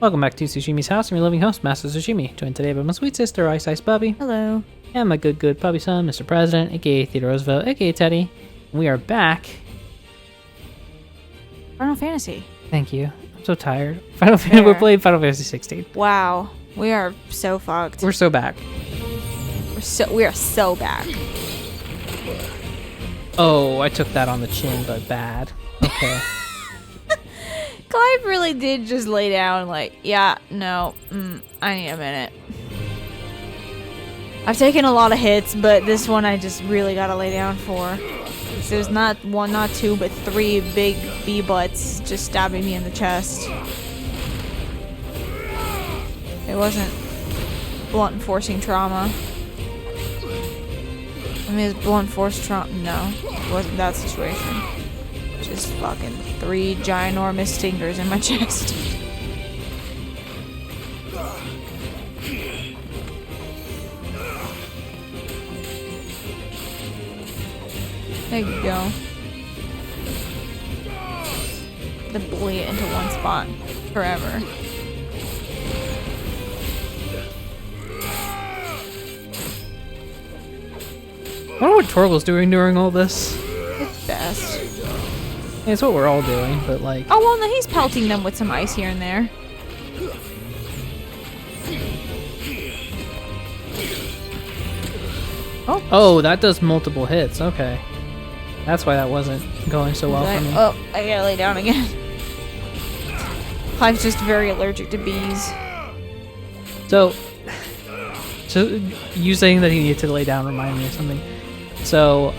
Welcome back to Sushimi's house. I'm your living host, Master Sushimi, joined today by my sweet sister, Ice Bubbie. Hello. And my good puppy son, Mr. President, aka Theodore Roosevelt, aka Teddy. We are back. Final Fantasy. Thank you. I'm so tired. We're playing Final Fantasy XVI. Wow. We are so fucked. We're so back. We are so back. Oh, I took that on the chin, but bad. Okay. Clive really did just lay down like, yeah, no, I need a minute. I've taken a lot of hits, but this one I just really gotta lay down for. There's not one, not two, but three big bee-butts just stabbing me in the chest. It wasn't blunt forcing trauma. I mean, it's blunt force trauma. No, it wasn't that situation. Just fucking three ginormous stingers in my chest. There you go. The bully it into one spot forever. I wonder what Torval's doing during all this. It's best. Yeah, it's what we're all doing, but like... Oh, well, no, he's pelting them with some ice here and there. Oh, that does multiple hits. Okay. That's why that wasn't going so well for me. Oh, I gotta lay down again. Clive's just very allergic to bees. So you saying that he needed to lay down reminded me of something. So,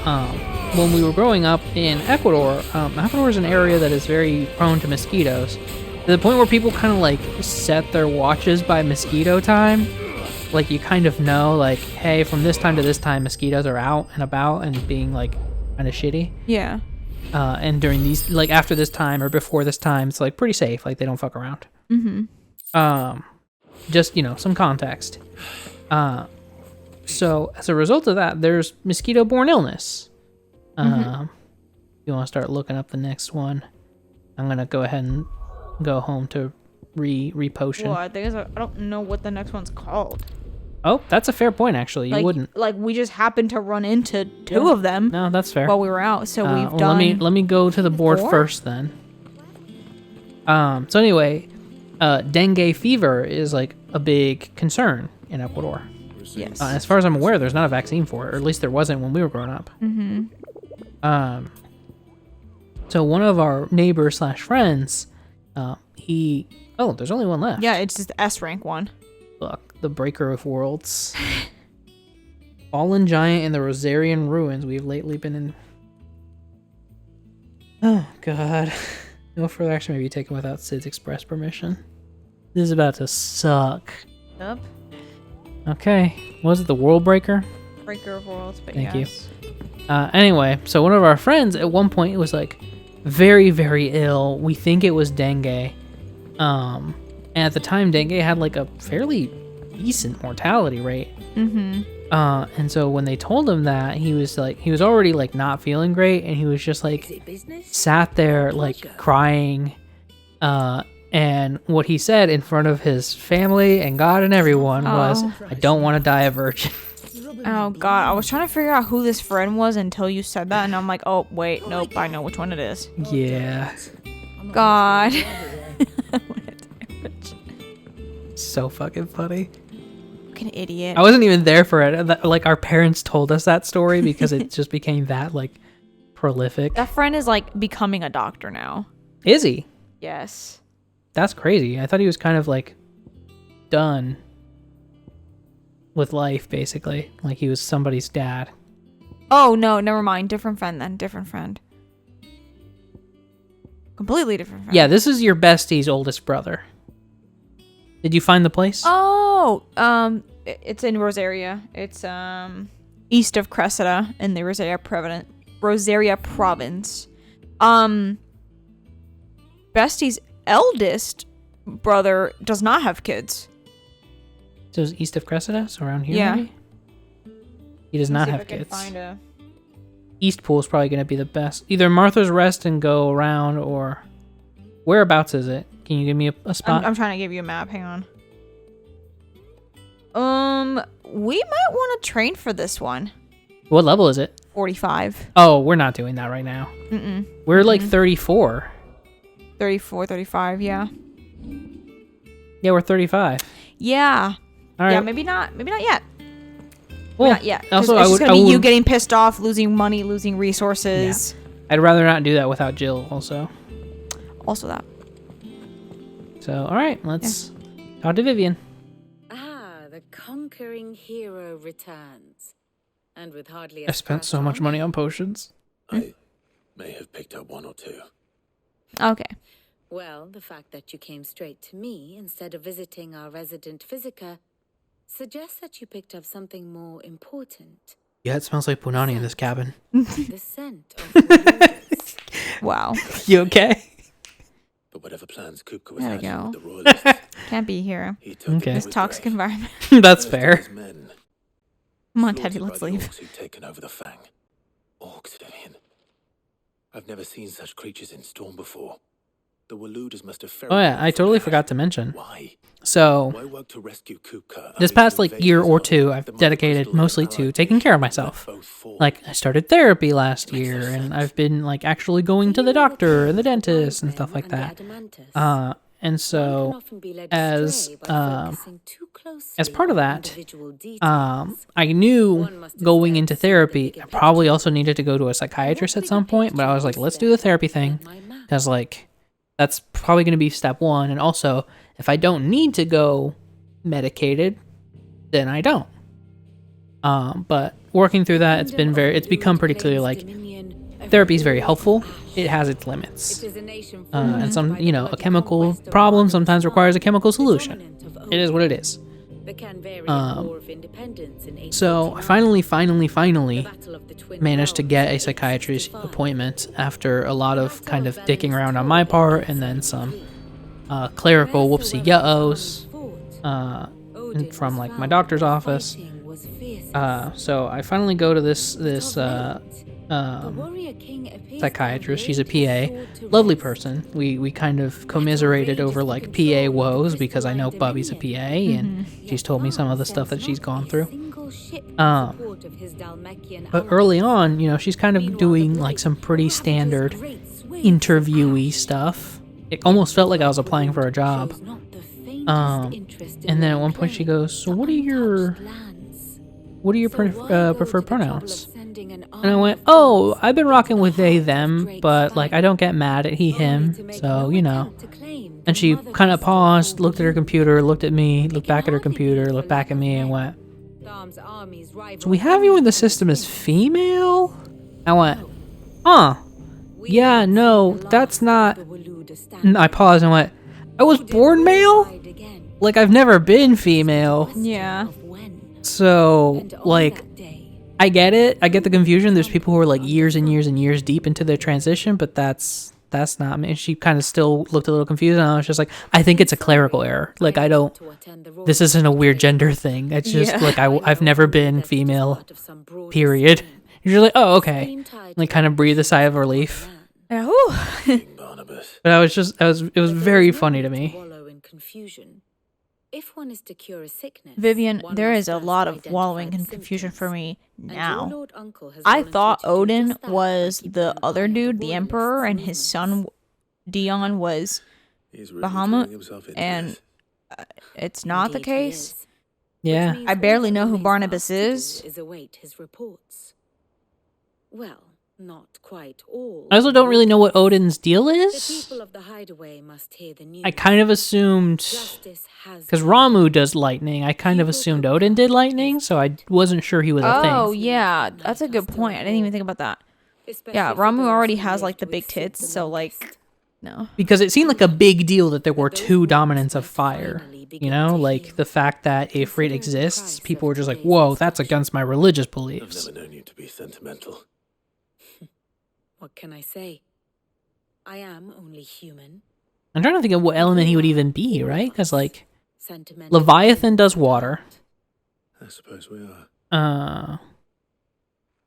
when we were growing up in Ecuador, Ecuador is an area that is very prone to mosquitoes. To the point where people kind of like set their watches by mosquito time. Like you kind of know, like, hey, from this time to this time, mosquitoes are out and about and being like kind of shitty. Yeah. And during these, like after this time or before this time, it's like pretty safe. Like they don't fuck around. Mm-hmm. Just, some context. So as a result of that, there's mosquito-borne illness. You want to start looking up the next one? I'm gonna go ahead and go home to re-potion. Well, I don't know what the next one's called. Oh, that's a fair point. Actually, you wouldn't. Like we just happened to run into two of them. No, that's fair. While we were out, so we've done. Let me go to the board first then. So anyway, dengue fever is like a big concern in Ecuador. Yes. As far as I'm aware, there's not a vaccine for it, or at least there wasn't when we were growing up. So one of our neighbors / friends, there's only one left. Yeah, it's just the S rank one. Look, the Breaker of Worlds. Fallen giant in the Rosarian ruins we've lately been in. Oh, God. No further action may be taken without Sid's express permission. This is about to suck. Yep. Okay. Was it the World Breaker? Breaker of Worlds, but Thank yes. you. Anyway, so one of our friends at one point was like very, very ill. We think it was dengue. And at the time, dengue had like a fairly decent mortality rate. And so when they told him that, he was already like not feeling great, and he was just like sat there like crying. And what he said in front of his family and God and everyone was, "I don't want to die a virgin." Oh God, I was trying to figure out who this friend was until you said that, and I'm like, oh wait, nope, I know which one it is. Yeah. God. So fucking funny. Fucking idiot. I wasn't even there for it. Like our parents told us that story because it just became that like prolific. That friend is like becoming a doctor now. Is he? Yes. That's crazy. I thought he was kind of like done with life, basically. Like he was somebody's dad. Oh no, never mind. Different friend then. Different friend. Completely different friend. Yeah, this is your bestie's oldest brother. Did you find the place? Oh, it's in Rosaria. It's east of Cressida in the Rosaria province. Bestie's eldest brother does not have kids. So it's east of Cressida, so around here. Yeah. Maybe? He does not have kids. East Pool is probably going to be the best. Either Martha's Rest and go around, or whereabouts is it? Can you give me a spot? I'm trying to give you a map. Hang on. We might want to train for this one. What level is it? 45. Oh, we're not doing that right now. We're like 34. 34, 35, yeah. Yeah, we're 35. Yeah. All right. Yeah, maybe not yet. Well, Not yet. Also, It's just gonna be you getting pissed off, losing money, losing resources. Yeah. I'd rather not do that without Jill. Also. Also that. So, all right, let's talk to Vivian. The conquering hero returns, and with hardly. I spent so much money on potions. I may have picked up one or two. Okay. Well, the fact that you came straight to me instead of visiting our resident physiker suggests that you picked up something more important. Yeah, it smells like punani in this cabin. The scent of the Wow. You okay? But whatever plans Kupka was There we hatching go. with the royalists, Can't be here. he took Okay. it This with toxic brave. environment. That's First of fair. his men, Come on, slaughtered Teddy, by let's the leave. orcs who'd taken over the Fang. Orcs, Vivian. I've never seen such creatures in Storm before. The Waluders must have Oh yeah, I totally forgot to mention. Why? So, Why work to rescue Kupka? this only past to like invade year his or home? two, I've The Mother dedicated Crystal mostly and to Allied taking care of let myself. both fall. Like, I started therapy last year, and I've been like actually going to the doctor and the dentist and stuff like that. And so, as part of that, I knew going into therapy, I probably also needed to go to a psychiatrist at some point, but I was like, let's do the therapy thing, because like, that's probably going to be step one. And also, if I don't need to go medicated, then I don't. But working through that, it's become pretty clear, like, therapy is very helpful. It has its limits. And some, a chemical problem sometimes requires a chemical solution. It is what it is. So I finally managed to get a psychiatrist appointment after a lot of kind of dicking around on my part, and then some clerical whoopsie yos from like my doctor's office. So I finally go to this psychiatrist. She's a PA, lovely person. We kind of commiserated over like PA woes because I know Bubbie's a PA, and she's told me some of the stuff that she's gone through. But early on, she's kind of doing like some pretty standard interviewee stuff. It almost felt like I was applying for a job. And then at one point she goes, "So what are your preferred pronouns?" And I went, "Oh, I've been rocking with they, them, but like I don't get mad at he, him, so And she kind of paused, looked at her computer, looked at me, looked back at her computer, looked back at me, and went, "So we have you in the system as female?" I went, "Huh? Yeah, no, that's not." And I paused and went, "I was born male? Like I've never been female." Yeah. So like, I get it. I get the confusion. There's people who are like years and years and years deep into their transition, but that's not me. She kind of still looked a little confused, and I was just like, I think it's a clerical error. Like this isn't a weird gender thing. It's just like I've never been female, period. You're like, oh, okay. Like kind of breathe a sigh of relief. Yeah. But it was very funny to me. If one is to cure a sickness, Vivian, there is a lot of wallowing in confusion for me now. I thought Odin was the other dude, the Emperor, and his son Dion was Bahamut, and it's not the case. Yeah. I barely know who Barnabas is. Await his reports. Well, not quite all. I also don't really know what Odin's deal The is. people of the hideaway must hear the news. I kind of assumed, Justice has because Ramu does lightning, I kind of assumed Odin did lightning, so I wasn't sure he was a Oh, thing. yeah, that's a good point. I didn't even think about that. Yeah, Ramu already has, like, the big tits, so, like, no. Because it seemed like a big deal that there were two dominants of fire. Like the fact that Ifrit exists, people were just like, whoa, that's against my religious I've beliefs. never known you to be sentimental. What can I say? I am only human. I'm trying to think of what element he would even be, right? Because, like, Sentimental. Leviathan does water. I suppose we are.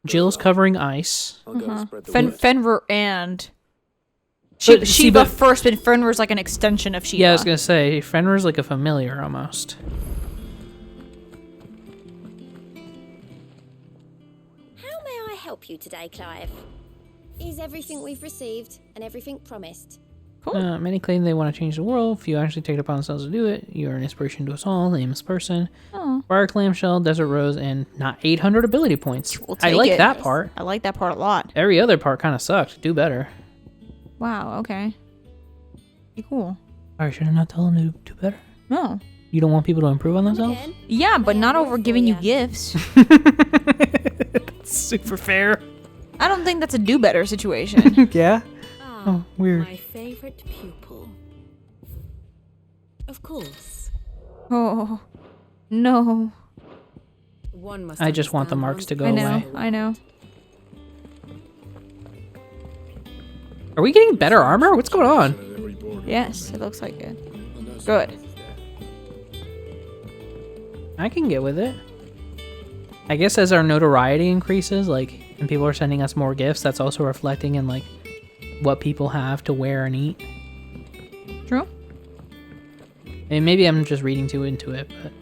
Jill's covering ice. I'll go and spread the word. Fenrir and Shiva first, but Fenrir's like an extension of Shiva. Yeah, I was gonna say Fenrir's like a familiar almost. How may I help you today, Clive? Is everything we've received and everything promised? Cool. Many claim they want to change the world. Few actually take it upon themselves to do it. You are an inspiration to us all. Nameless person. Oh. Fire clamshell, desert rose, and not 800 ability points. We'll I take like it. that part. I like that part a lot. Every other part kind of sucked. Do better. Wow, okay. Pretty cool. Alright, should I not tell them to do better? No. You don't want people to improve on themselves? Again? Yeah, but not over giving you gifts. That's super fair. I don't think that's a do better situation. Yeah? Ah, Oh, weird. My favorite pupil. Of course. Oh, no. One must I just want the understand marks to one's go I know, away. I know. Are we getting better armor? What's going on? Yes, it looks like it. Good. I can get with it. I guess as our notoriety increases, like, and people are sending us more gifts, that's also reflecting in, like, what people have to wear and eat. True. And maybe I'm just reading too into it, but...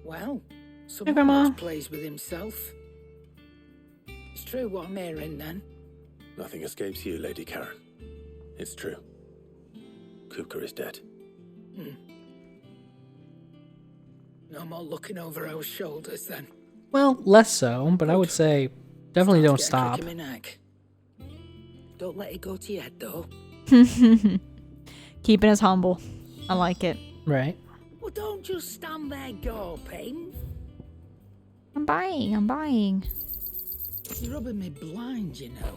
Well, Hey, someone Grandma. else plays with himself. It's true what I'm hearing then. Nothing escapes you, Lady Karen. It's true. Kupka is dead. No more looking over our shoulders then. Well, less so, but I would say definitely don't Start stop. to get a kick in my neck. Don't let it go to your head though. Keeping us humble. I like it. Right. Well, don't just stand there gawping. I'm buying. You're rubbing me blind, you know.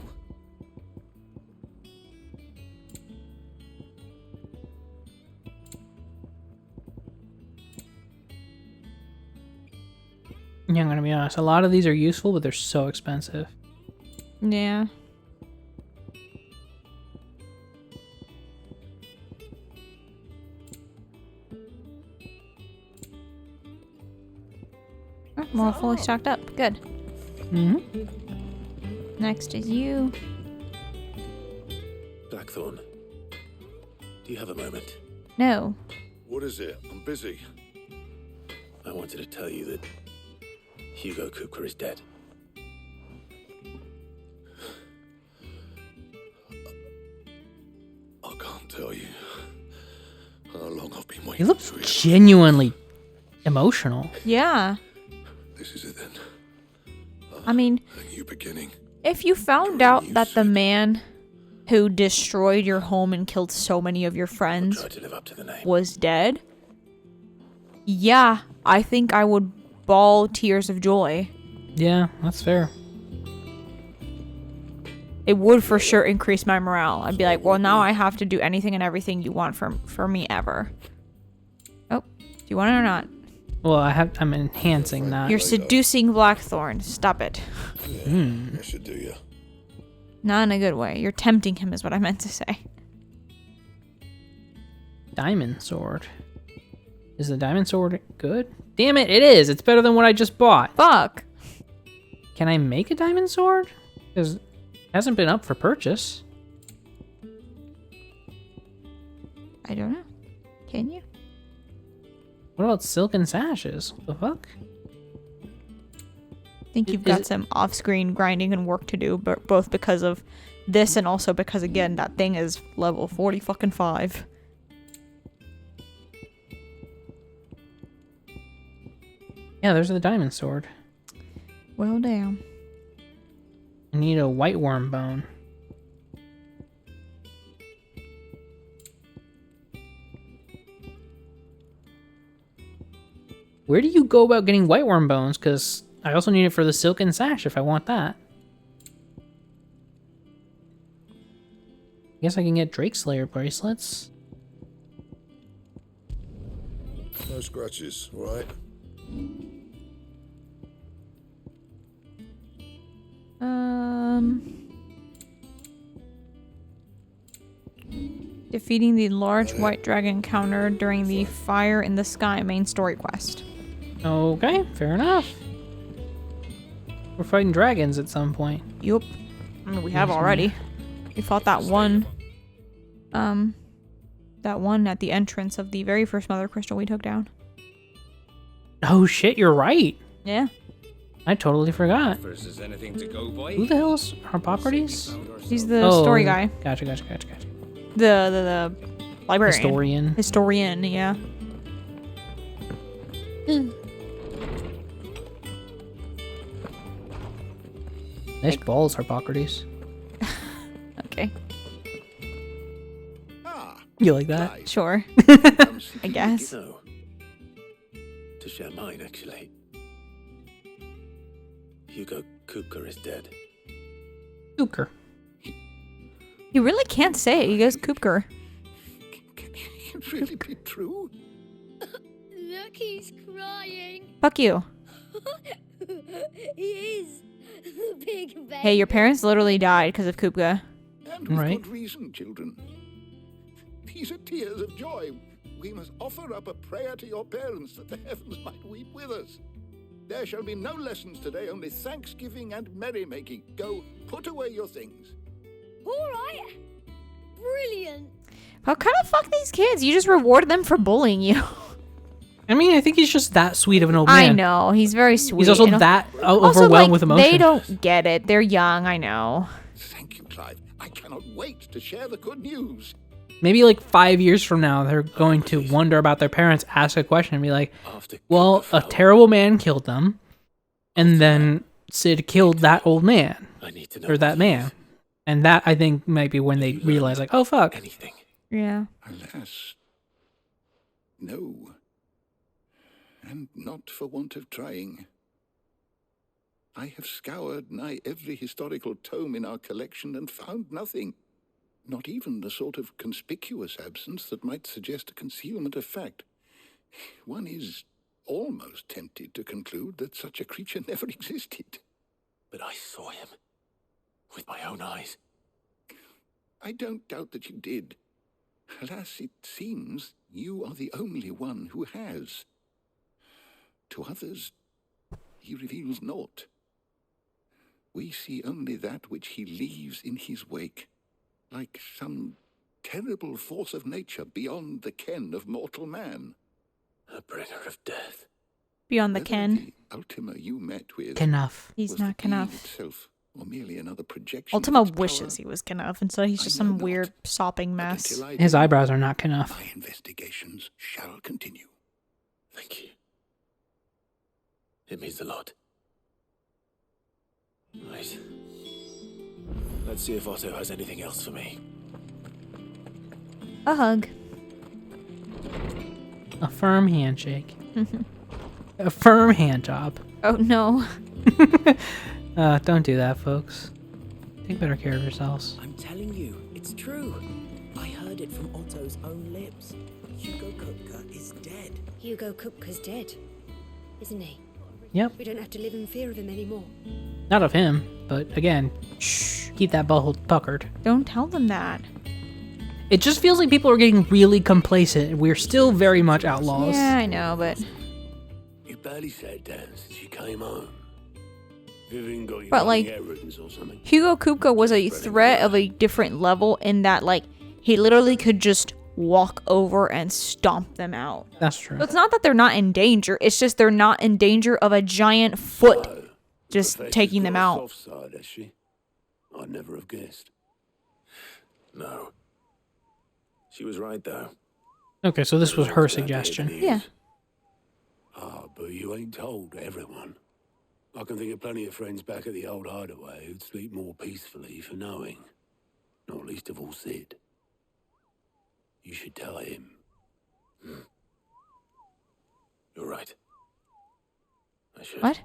Yeah, I'm gonna be honest. A lot of these are useful, but they're so expensive. Yeah. Oh, more fully stocked up. Good. Mm-hmm. Next is you. Blackthorn, do you have a moment? No. What is it? I'm busy. I wanted to tell you that Hugo Kupka is dead. I can't tell you how long I've been waiting. He looks to hear. genuinely emotional. Yeah. This is it then. I mean, A new beginning. if you found out that the man who destroyed your home and killed so many of your friends Try to live up to the name. was dead, yeah, I think I would bawl tears of joy. Yeah, that's fair. It would for sure increase my morale. I'd be like, well, now I have to do anything and everything you want for me ever. Oh, do you want it or not? Well, I'm enhancing that. You're seducing Blackthorn. Stop it. I should do you. Not in a good way. You're tempting him is what I meant to say. Diamond sword. Is the diamond sword good? Damn it, it is. It's better than what I just bought. Fuck. Can I make a diamond sword? Because it hasn't been up for purchase. I don't know. Can you? What about silken sashes? What the fuck? I think you've Is got it- some off-screen grinding and work to do, but both because of this and also because, again, that thing is level 40-fucking-5. Yeah, there's the diamond sword. Well, damn. I need a white worm bone. Where do you go about getting white worm bones? Because I also need it for the silken sash if I want that. Guess I can get Drake Slayer bracelets. No scratches, right? Defeating the large white dragon counter during the Fire in the Sky main story quest. Okay, fair enough. We're fighting dragons at some point. Yup. I mean, we have already. We fought that one. That one at the entrance of the very first Mother Crystal we took down. Oh shit, you're right. Yeah. I totally forgot. Anything to go by? Who the hell's Harpocrates? He's the story guy. Gotcha. The librarian. Historian. Yeah. Nice balls, Harpocrates. Okay. You like that? Sure. I guess. No. To share mine, actually. Hugo Kupka is dead. Kupka. He really can't say it. He goes Kupker. Can it really be true? Look, he's crying. Fuck you. He is. The big baby. Hey, your parents literally died because of Kupka. And with Right. good reason, children. These are tears of joy. We must offer up a prayer to your parents that the heavens might weep with us. There shall be no lessons today, only thanksgiving and merrymaking. Go, put away your things. All right. Brilliant. How kind of fuck these kids? You just reward them for bullying you. I mean, I think he's just that sweet of an old man. I know. He's very sweet. He's also that overwhelmed with emotion. They don't get it. They're young. I know. Thank you, Clive. I cannot wait to share the good news. Maybe like 5 years from now, they're going to wonder about their parents, ask a question, and be like, well, a terrible man killed them, and then Sid killed that old man, or that man. And that, I think, might be when they realize, like, oh, fuck. Anything. Yeah. Alas, no. And not for want of trying. I have scoured nigh every historical tome in our collection and found nothing. Not even the sort of conspicuous absence that might suggest a concealment of fact. One is almost tempted to conclude that such a creature never existed. But I saw him. With my own eyes. I don't doubt that you did. Alas, it seems you are the only one who has. To others, he reveals naught. We see only that which he leaves in his wake, like some terrible force of nature beyond the ken of mortal man. A bringer of death. Beyond the Whether Ken. the Ultima you met with Enough. He's was not the being Knuff. itself, or merely another projection. Ultima of its wishes power, he was Knuff, and so he's just I know some not. weird sopping but mess. until I His do, eyebrows are not enough. my investigations shall continue. Thank you. It means a lot. Right. Let's see if Otto has anything else for me. A hug. A firm handshake. A firm hand job. Oh no. Don't do that, folks. Take better care of yourselves. I'm telling you, it's true. I heard it from Otto's own lips. Hugo Kupka is dead. Hugo Kupka's dead, isn't he? Yep. We don't have to live in fear of him anymore. Not of him, but again, shh, keep that butthole puckered. Don't tell them that. It just feels like people are getting really complacent. We're still very much outlaws. Yeah, I know, but You barely sat down since you came home. Vivian got you But, like, errands or something. Hugo Kupka was a threat of a different level in that, like, he literally could just walk over and stomp them out. That's true. So it's not that they're not in danger, it's just they're not in danger of a giant foot So, just Professor's taking them got a out. soft side, has she? I'd never have guessed. No. She was right, though. Okay, so this was her Glad to hear suggestion. the news. Yeah. Ah, but you ain't told everyone. I can think of plenty of friends back at the old hideaway who'd sleep more peacefully for knowing. Not least of all Sid. You should tell him. You're right. I should. What?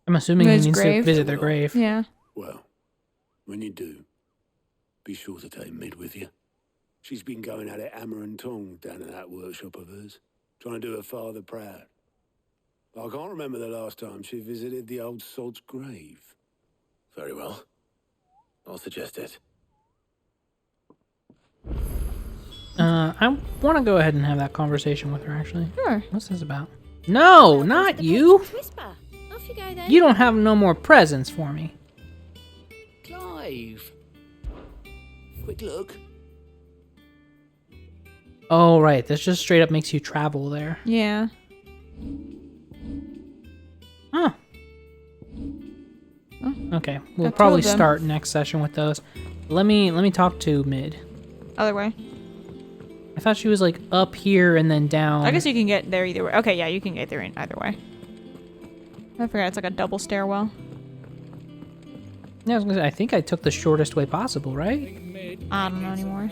I'm assuming he His needs to grave? visit their grave. Yeah. Well, when you do, be sure to take Mid with you. She's been going at it hammer and tong down in that workshop of hers, trying to do her father proud. I can't remember the last time she visited the old sod's grave. Very well. I'll suggest it. I want to go ahead and have that conversation with her, actually. Sure. What's this about? No, not you. Whisper. Off you go then. You don't have no more presents for me. Clive. Quick look. Oh, right. This just straight up makes you travel there. Yeah. Huh. Okay, we'll Got two probably of them. start next session with those. Let me talk to Mid. Other way. I thought she was like up here and then down. I guess you can get there either way. Okay, yeah, you can get there in either way. I forgot it's like a double stairwell. Yeah, I was gonna say, I think I took the shortest way possible, right? I don't know anymore.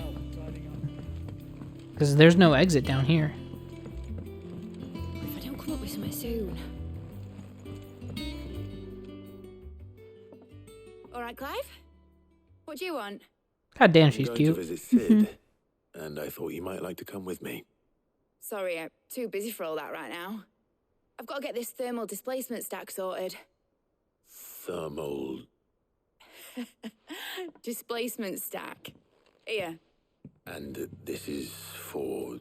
Because there's no exit down here. If I don't come up with something soon. All right, Clive? What do you want? God damn, I'm she's going cute. to visit Sid, and I thought you might like to come with me. Sorry, I'm too busy for all that right now. I've got to get this thermal displacement stack sorted. Thermal. Displacement stack. Here. And this is for...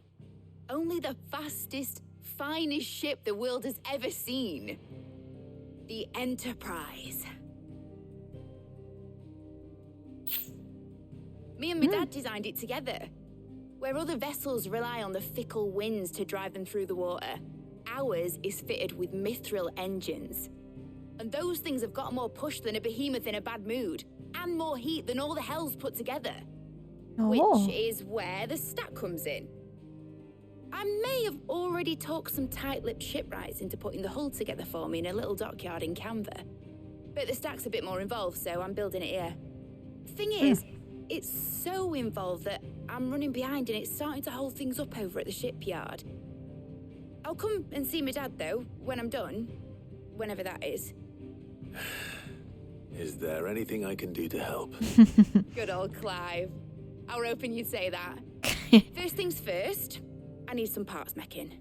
Only the fastest, finest ship the world has ever seen. The Enterprise. Me and my dad designed it together. Where other vessels rely on the fickle winds to drive them through the water, ours is fitted with mithril engines. And those things have got more push than a behemoth in a bad mood, and more heat than all the hells put together. Oh. Which is where the stack comes in. I may have already talked some tight-lipped shipwrights into putting the hull together for me in a little dockyard in Canva. But the stack's a bit more involved, so I'm building it here. Thing is, it's so involved that I'm running behind and it's starting to hold things up over at the shipyard. I'll come and see my dad, though, when I'm done. Whenever that is. Is there anything I can do to help? Good old Clive. I were hoping you'd say that. First things first, I need some parts meching.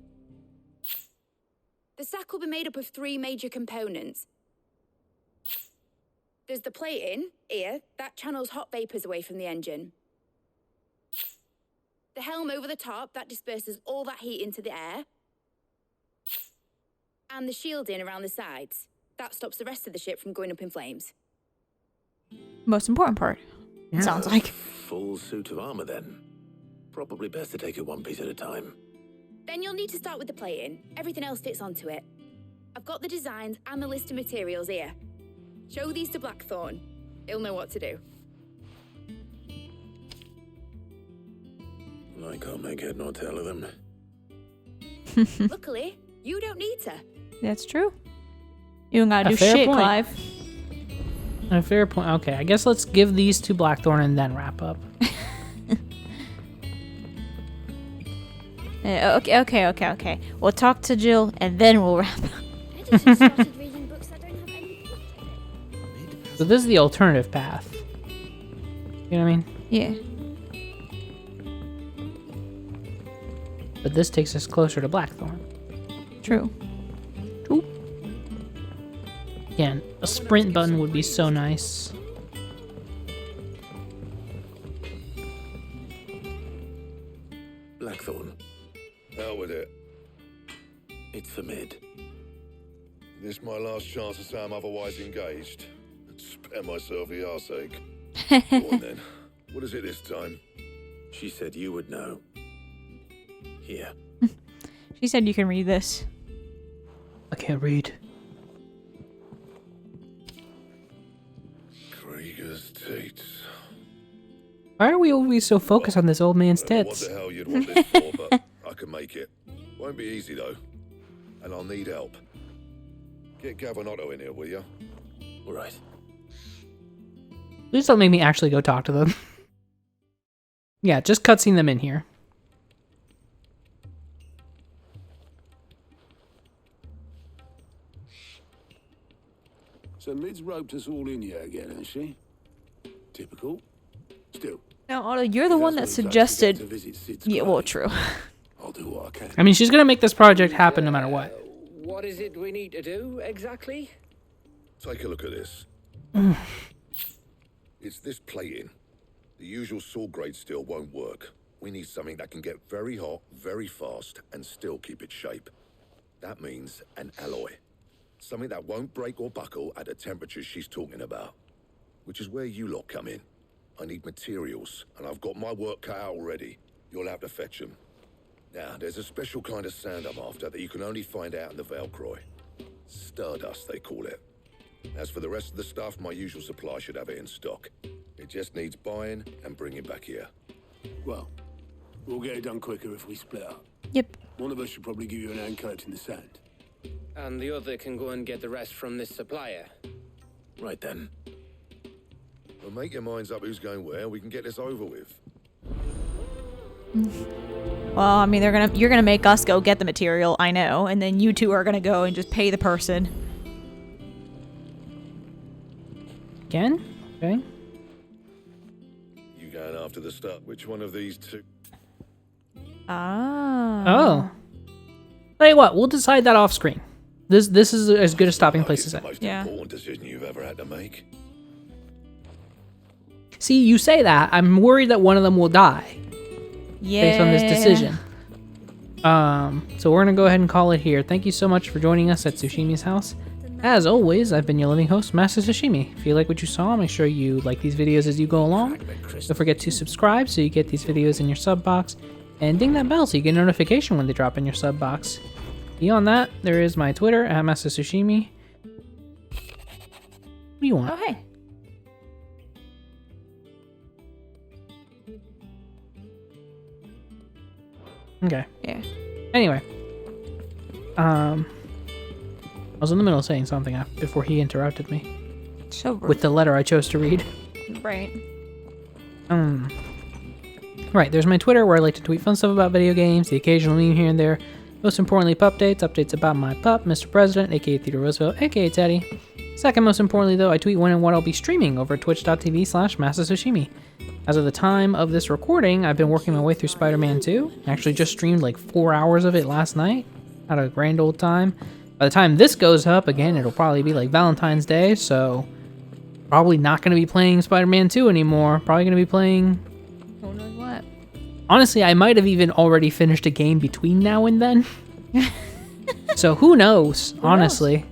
The stack will be made up of 3 major components. There's the plating, here, that channels hot vapors away from the engine. The helm over the top, that disperses all that heat into the air. And the shielding around the sides, that stops the rest of the ship from going up in flames. Most important part. It sounds like. Full suit of armor, then. Probably best to take it one piece at a time. Then you'll need to start with the plating. Everything else fits onto it. I've got the designs and the list of materials here. Show these to Blackthorn. He'll know what to do. I can't make head nor tail of them. Luckily, you don't need to. That's true. You don't gotta A do fair shit, point. Clive. A fair point. Okay, I guess let's give these to Blackthorn and then wrap up. Okay. We'll talk to Jill and then we'll wrap up. I just started reading books that don't have any plot in it. So this is the alternative path. You know what I mean? Yeah. But this takes us closer to Blackthorn. True. Again, a sprint button would be so nice. Blackthorn, Hell with it. it's for Mid. This my last chance to say I'm otherwise engaged. Spare myself the arseache. Go on then. What is it this time? She said you would know. Here. She said you can read this. I can't read. Krieger's teats. Why are we always so focused on this old man's I don't know tits? what the hell you'd want this for, but I can make it. Won't be easy though. And I'll need help. Get Gavin Otto in here, will you? All right. Please don't make me actually go talk to them. Yeah, just cutscene them in here. So Mid's roped us all in here again, hasn't she? Typical. Still. Now, Otto, you're the if one that's that what it takes to get suggested. to visit Sid's Yeah, well, grave, true. I'll do what I can. I mean, she's gonna make this project happen no matter what. What is it we need to do, exactly? Take a look at this. It's this plating. The usual saw grade steel won't work. We need something that can get very hot, very fast, and still keep its shape. That means an alloy. Something that won't break or buckle at the temperatures she's talking about. Which is where you lot come in. I need materials, and I've got my work cut out already. You'll have to fetch them. Now, there's a special kind of sand I'm after that you can only find out in the Valcroy. Stardust, they call it. As for the rest of the stuff, my usual supply should have it in stock. It just needs buying and bringing back here. Well, we'll get it done quicker if we split up. Yep. One of us should probably give you an hand collecting the sand. And the other can go and get the rest from this supplier. Right then. Well, make your minds up who's going where. We can get this over with. Well, I mean, you're gonna make us go get the material, I know, and then you two are gonna go and just pay the person. Again? Okay. You going after the stuff? Which one of these two? Oh. Tell you what, we'll decide that off screen. This is as good a stopping place as the any. most important decision you've ever had to make. See, you say that. I'm worried that one of them will die. Yeah. Based on this decision. So we're gonna go ahead and call it here. Thank you so much for joining us at Tsushimi's house. As always, I've been your living host, Master Tsushimi. If you like what you saw, make sure you like these videos as you go along. Don't forget to subscribe so you get these videos in your sub box. And ding that bell so you get a notification when they drop in your sub box. Beyond that, there is my Twitter, at Master Tsushimi. What do you want? Oh, hey. Okay. Yeah. Anyway. I was in the middle of saying something before he interrupted me. So rude. With the letter I chose to read. Right. Right, there's my Twitter where I like to tweet fun stuff about video games, the occasional meme here and there. Most importantly, pup updates about my pup, Mr. President, aka Theodore Roosevelt, aka Teddy. Second most importantly though, I tweet when and what I'll be streaming over at twitch.tv/MasterTsushimi. As of the time of this recording, I've been working my way through Spider-Man 2. I actually just streamed like 4 hours of it last night. Had a grand old time. By the time this goes up, again, it'll probably be like Valentine's Day, so probably not going to be playing Spider-Man 2 anymore. Probably going to be playing... Who knows what? Honestly, I might have even already finished a game between now and then. So who knows, honestly.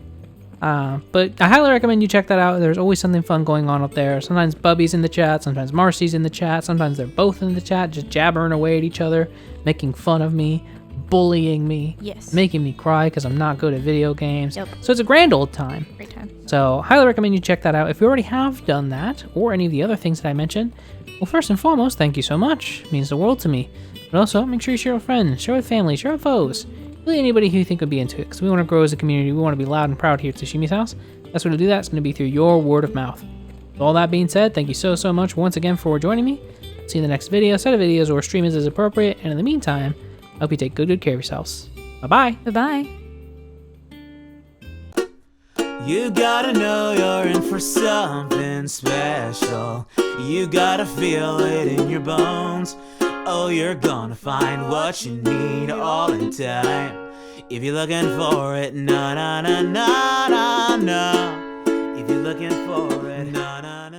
But I highly recommend you check that out. There's always something fun going on up there. Sometimes Bubbie's in the chat, sometimes Marcy's in the chat, sometimes they're both in the chat, just jabbering away at each other, making fun of me, bullying me, making me cry because I'm not good at video games. Yep. So it's a grand old time. Great time. So highly recommend you check that out. If you already have done that, or any of the other things that I mentioned, well, first and foremost, thank you so much. It means the world to me. But also, make sure you share with friends, share with family, share with foes. Really anybody who you think would be into it, because we want to grow as a community. We want to be loud and proud here at Tsushimi's house. That's way to do that. It's going to be through your word of mouth. With all that being said, thank you so much once again for joining me. See you in the next video, set of videos, or stream as appropriate. And in the meantime, I hope you take good care of yourselves. Bye-bye. Bye-bye. You gotta know you're in for something special. You gotta feel it in your bones. Oh, you're gonna find what you need all in time. If you're looking for it, na na na na na na. If you're looking for it, na na na.